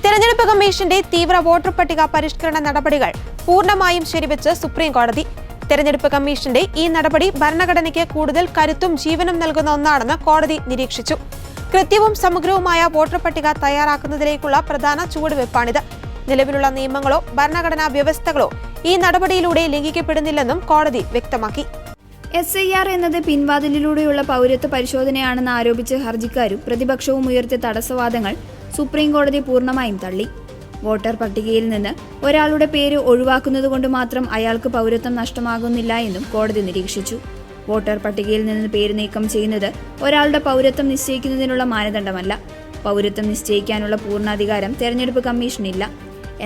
തെരഞ്ഞെടുപ്പ് കമ്മീഷന്റെ തീവ്ര വോട്ടർ പട്ടിക പരിഷ്കരണ നടപടികൾ പൂർണ്ണമായും ശരിവെച്ച് സുപ്രീം കോടതി. തെരഞ്ഞെടുപ്പ് കമ്മീഷന്റെ ഈ നടപടി ഭരണഘടനയ്ക്ക് കൂടുതൽ കരുത്തും ജീവനും നൽകുന്ന ഒന്നാണെന്ന് കോടതി നിരീക്ഷിച്ചു. കൃത്യവും സമഗ്രവുമായ വോട്ടർ പട്ടിക തയ്യാറാക്കുന്നതിലേക്കുള്ള പ്രധാന ചുവടുവയ്പ്പാണിത്. നിലവിലുള്ള നിയമങ്ങളോ ഭരണഘടനാ വ്യവസ്ഥകളോ ഈ നടപടിയിലൂടെ ലംഘിക്കപ്പെടുന്നില്ലെന്നും കോടതി വ്യക്തമാക്കി. SIR എന്നത് പിൻവാതിലിലൂടെയുള്ള പൗരത്വ പരിശോധനയാണെന്ന് ആരോപിച്ച് ഹർജിക്കാരും പ്രതിപക്ഷവും ഉയർത്തിയ തടസ്സവാദങ്ങൾ സുപ്രീം കോടതി പൂർണ്ണമായും തള്ളി. വോട്ടർ പട്ടികയിൽ നിന്ന് ഒരാളുടെ പേര് ഒഴിവാക്കുന്നതുകൊണ്ട് മാത്രം അയാൾക്ക് പൗരത്വം നഷ്ടമാകുന്നില്ല എന്നും കോടതി നിരീക്ഷിച്ചു. വോട്ടർ പട്ടികയിൽ നിന്ന് പേര് നീക്കം ചെയ്യുന്നത് ഒരാളുടെ പൗരത്വം നിശ്ചയിക്കുന്നതിനുള്ള മാനദണ്ഡമല്ല. പൗരത്വം നിശ്ചയിക്കാനുള്ള പൂർണ്ണാധികാരം തെരഞ്ഞെടുപ്പ് കമ്മീഷനില്ല.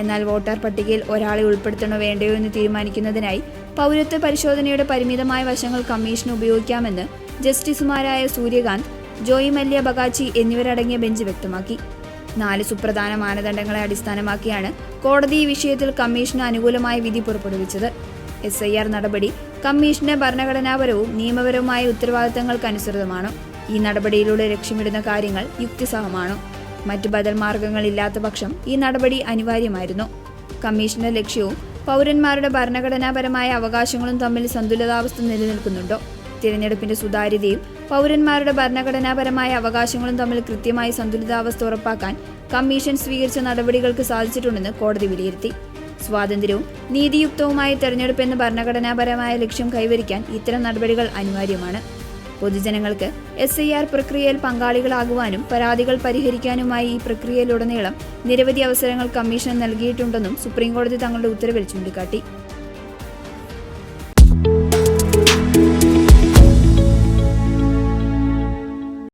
എന്നാൽ വോട്ടർ പട്ടികയിൽ ഒരാളെ ഉൾപ്പെടുത്തണോ വേണ്ടയോ എന്ന് തീരുമാനിക്കുന്നതിനായി പൗരത്വ പരിശോധനയുടെ പരിമിതമായ വശങ്ങൾ കമ്മീഷന് ഉപയോഗിക്കാമെന്ന് ജസ്റ്റിസുമാരായ സൂര്യകാന്ത്, ജോയി മല്യ ബഗാച്ചി എന്നിവരടങ്ങിയ ബെഞ്ച് വ്യക്തമാക്കി. 4 സുപ്രധാന മാനദണ്ഡങ്ങളെ അടിസ്ഥാനമാക്കിയാണ് കോടതി ഈ വിഷയത്തിൽ കമ്മീഷന് അനുകൂലമായ വിധി പുറപ്പെടുവിച്ചത്. SIR നടപടി കമ്മീഷന്റെ ഭരണഘടനാപരവും നിയമപരവുമായ ഉത്തരവാദിത്തങ്ങൾക്കനുസൃതമാണോ? ഈ നടപടിയിലൂടെ ലക്ഷ്യമിടുന്ന കാര്യങ്ങൾ യുക്തിസഹമാണോ? മറ്റു ബദൽ മാർഗങ്ങളില്ലാത്ത പക്ഷം ഈ നടപടി അനിവാര്യമായിരുന്നു. കമ്മീഷന്റെ ലക്ഷ്യവും പൗരന്മാരുടെ ഭരണഘടനാപരമായ അവകാശങ്ങളും തമ്മിൽ സന്തുലിതാവസ്ഥ നിലനിൽക്കുന്നുണ്ടോ? തിരഞ്ഞെടുപ്പിന്റെ സുതാര്യതയും പൗരന്മാരുടെ ഭരണഘടനാപരമായ അവകാശങ്ങളും തമ്മിൽ കൃത്യമായി സന്തുലിതാവസ്ഥ ഉറപ്പാക്കാൻ കമ്മീഷൻ സ്വീകരിച്ച നടപടികൾക്ക് സാധിച്ചിട്ടുണ്ടെന്ന് കോടതി വിലയിരുത്തി. സ്വാതന്ത്ര്യവും നീതിയുക്തവുമായ തെരഞ്ഞെടുപ്പ് എന്ന ഭരണഘടനാപരമായ ലക്ഷ്യം കൈവരിക്കാൻ ഇത്തരം നടപടികൾ അനിവാര്യമാണ്. പൊതുജനങ്ങൾക്ക് SIR പ്രക്രിയയിൽ പങ്കാളികളാകുവാനും പരാതികൾ പരിഹരിക്കാനുമായി ഈ പ്രക്രിയയിലുടനീളം നിരവധി അവസരങ്ങൾ കമ്മീഷൻ നൽകിയിട്ടുണ്ടെന്നും സുപ്രീംകോടതി തങ്ങളുടെ ഉത്തരവിൽ ചൂണ്ടിക്കാട്ടി.